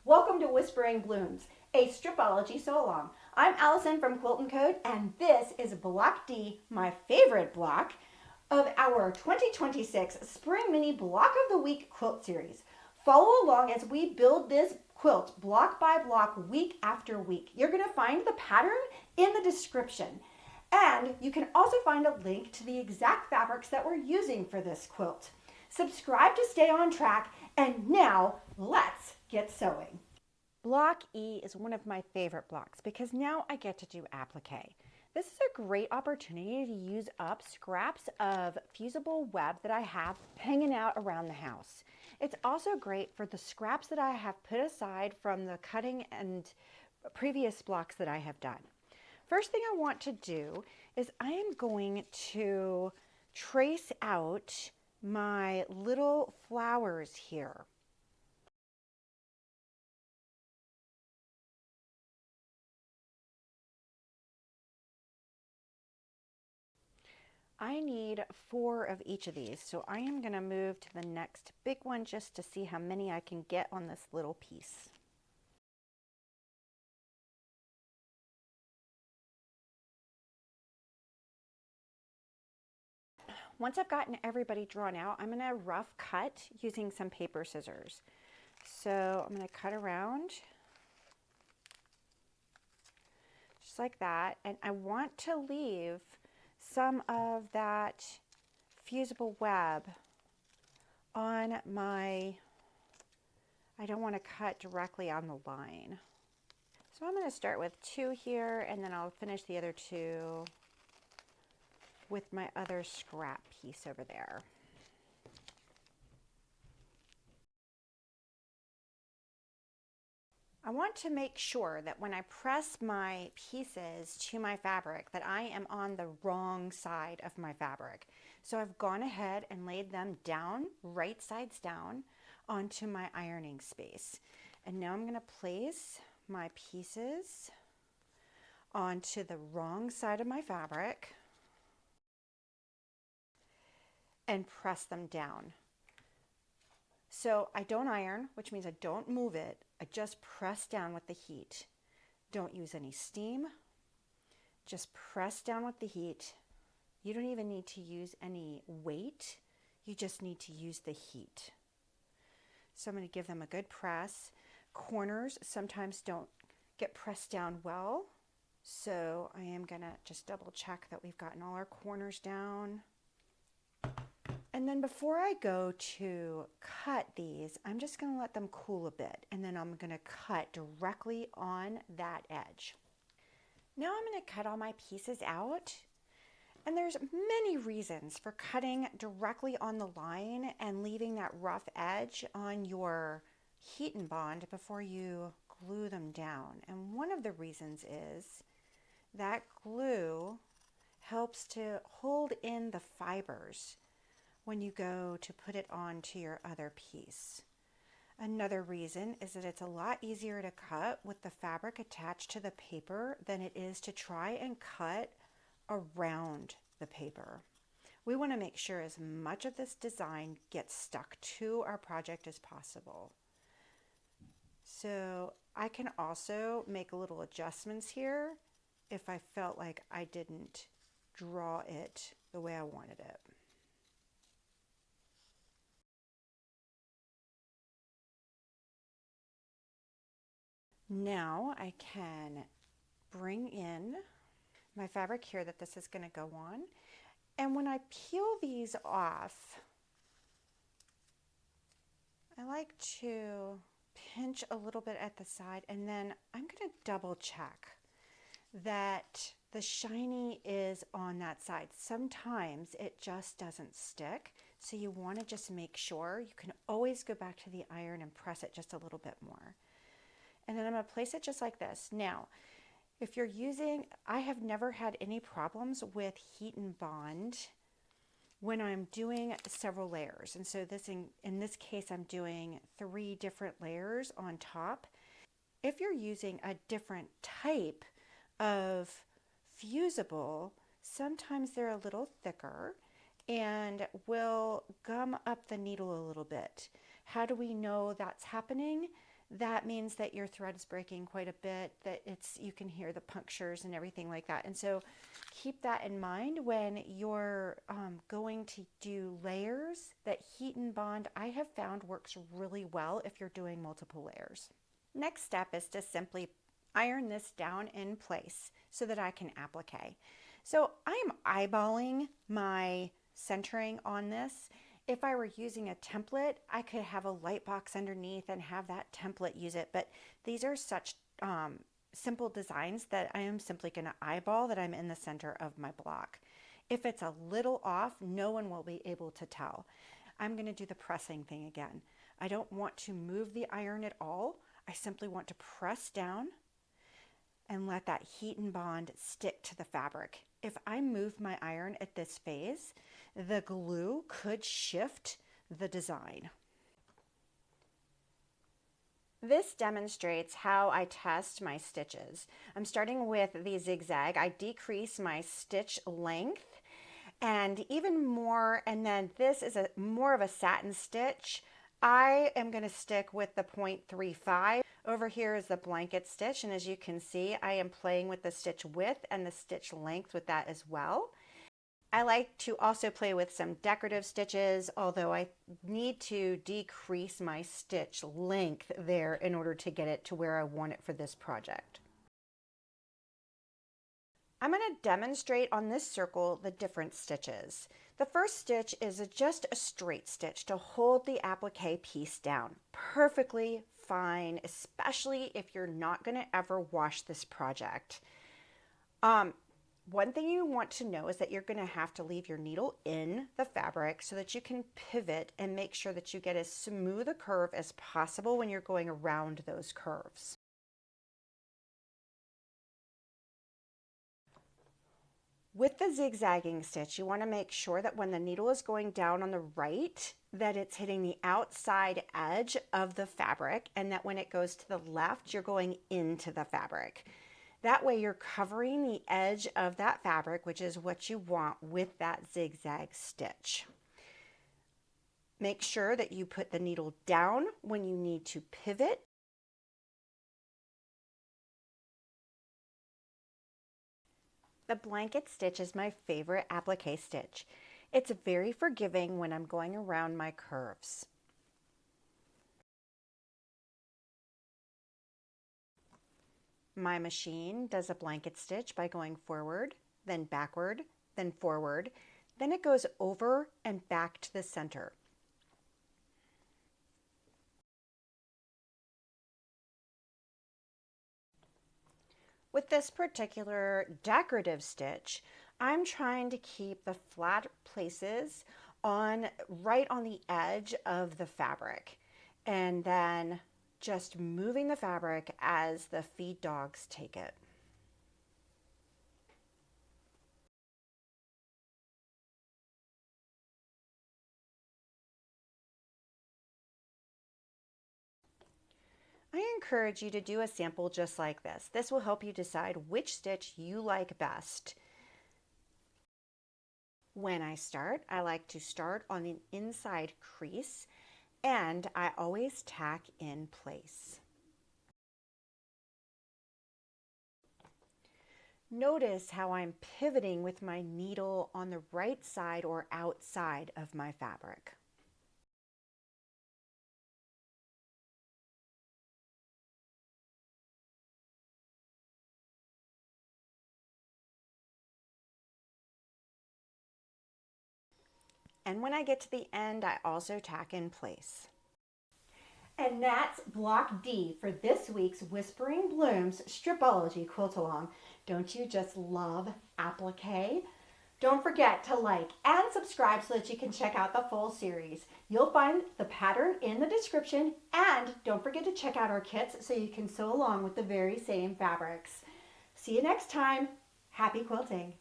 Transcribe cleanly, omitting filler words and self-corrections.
Welcome to Whispering Blooms, a Stripology sew-along. I'm Allison from QuiltNCode, and this is Block D, my favorite block, of our 2026 Spring Mini Block of the Week quilt series. Follow along as we build this quilt block by block, week after week. You're going to find the pattern in the description. And you can also find a link to the exact fabrics that we're using for this quilt. Subscribe to stay on track, and now let's get sewing. Block E is one of my favorite blocks because now I get to do applique. This is a great opportunity to use up scraps of fusible web that I have hanging out around the house. It's also great for the scraps that I have put aside from the cutting and previous blocks that I have done. First thing I want to do is I am going to trace out my little flowers here. I need 4 of each of these, so I am going to move to the next big one just to see how many I can get on this little piece. Once I've gotten everybody drawn out, I'm going to rough cut using some paper scissors. So I'm going to cut around just like that, and I want to leave some of that fusible web on my, I don't want to cut directly on the line. So I'm going to start with 2 here, and then I'll finish the other 2 with my other scrap piece over there. I want to make sure that when I press my pieces to my fabric that I am on the wrong side of my fabric. So I've gone ahead and laid them down, right sides down, onto my ironing space. And now I'm going to place my pieces onto the wrong side of my fabric and press them down. So I don't iron, which means I don't move it. I just press down with the heat. Don't use any steam. Just press down with the heat. You don't even need to use any weight. You just need to use the heat. So I'm going to give them a good press. Corners sometimes don't get pressed down well. So I am going to just double check that we've gotten all our corners down. And then before I go to cut these, I'm just going to let them cool a bit, and then I'm going to cut directly on that edge. Now I'm going to cut all my pieces out, and there's many reasons for cutting directly on the line and leaving that rough edge on your heat and bond before you glue them down. And one of the reasons is that glue helps to hold in the fibers when you go to put it onto your other piece. Another reason is that it's a lot easier to cut with the fabric attached to the paper than it is to try and cut around the paper. We want to make sure as much of this design gets stuck to our project as possible. So I can also make little adjustments here if I felt like I didn't draw it the way I wanted it. Now I can bring in my fabric here that this is going to go on. And when I peel these off, I like to pinch a little bit at the side, and then I'm going to double check that the shiny is on that side. Sometimes it just doesn't stick, so you want to just make sure. You can always go back to the iron and press it just a little bit more. And then I'm going to place it just like this. Now, if you're using, I have never had any problems with heat and bond when I'm doing several layers. And so in this case, I'm doing 3 different layers on top. If you're using a different type of fusible, sometimes they're a little thicker and will gum up the needle a little bit. How do we know that's happening? that means that your thread is breaking quite a bit, that you can hear the punctures and everything like that. And so keep that in mind when you're going to do layers. That heat and bond, I have found, works really well if you're doing multiple layers. Next step is to simply iron this down in place so that I can applique. So I'm eyeballing my centering on this. If I were using a template, I could have a light box underneath and have that template use it. But these are such simple designs that I am simply going to eyeball that I'm in the center of my block. If it's a little off, no one will be able to tell. I'm going to do the pressing thing again. I don't want to move the iron at all. I simply want to press down and let that heat and bond stick to the fabric. If I move my iron at this phase, the glue could shift the design. This demonstrates how I test my stitches. I'm starting with the zigzag. I decrease my stitch length and even more, and then this is more of a satin stitch. I am going to stick with the 0.35. Over here is the blanket stitch, and as you can see, I am playing with the stitch width and the stitch length with that as well. I like to also play with some decorative stitches, although I need to decrease my stitch length there in order to get it to where I want it for this project. I'm going to demonstrate on this circle the different stitches. The first stitch is just a straight stitch to hold the applique piece down. Perfectly fine, especially if you're not going to ever wash this project. One thing you want to know is that you're going to have to leave your needle in the fabric so that you can pivot and make sure that you get as smooth a curve as possible when you're going around those curves. With the zigzagging stitch, you want to make sure that when the needle is going down on the right, that it's hitting the outside edge of the fabric, and that when it goes to the left, you're going into the fabric. That way you're covering the edge of that fabric, which is what you want with that zigzag stitch. Make sure that you put the needle down when you need to pivot. The blanket stitch is my favorite applique stitch. It's very forgiving when I'm going around my curves. My machine does a blanket stitch by going forward, then backward, then forward. Then it goes over and back to the center. With this particular decorative stitch, I'm trying to keep the flat places right on the edge of the fabric, and then just moving the fabric as the feed dogs take it. I encourage you to do a sample just like this. This will help you decide which stitch you like best. When I start, I like to start on the inside crease, and I always tack in place. Notice how I'm pivoting with my needle on the right side or outside of my fabric. And when I get to the end, I also tack in place. And that's block D for this week's Whispering Blooms Stripology Quilt Along. Don't you just love applique? Don't forget to like and subscribe so that you can check out the full series. You'll find the pattern in the description, and don't forget to check out our kits so you can sew along with the very same fabrics. See you next time. Happy quilting!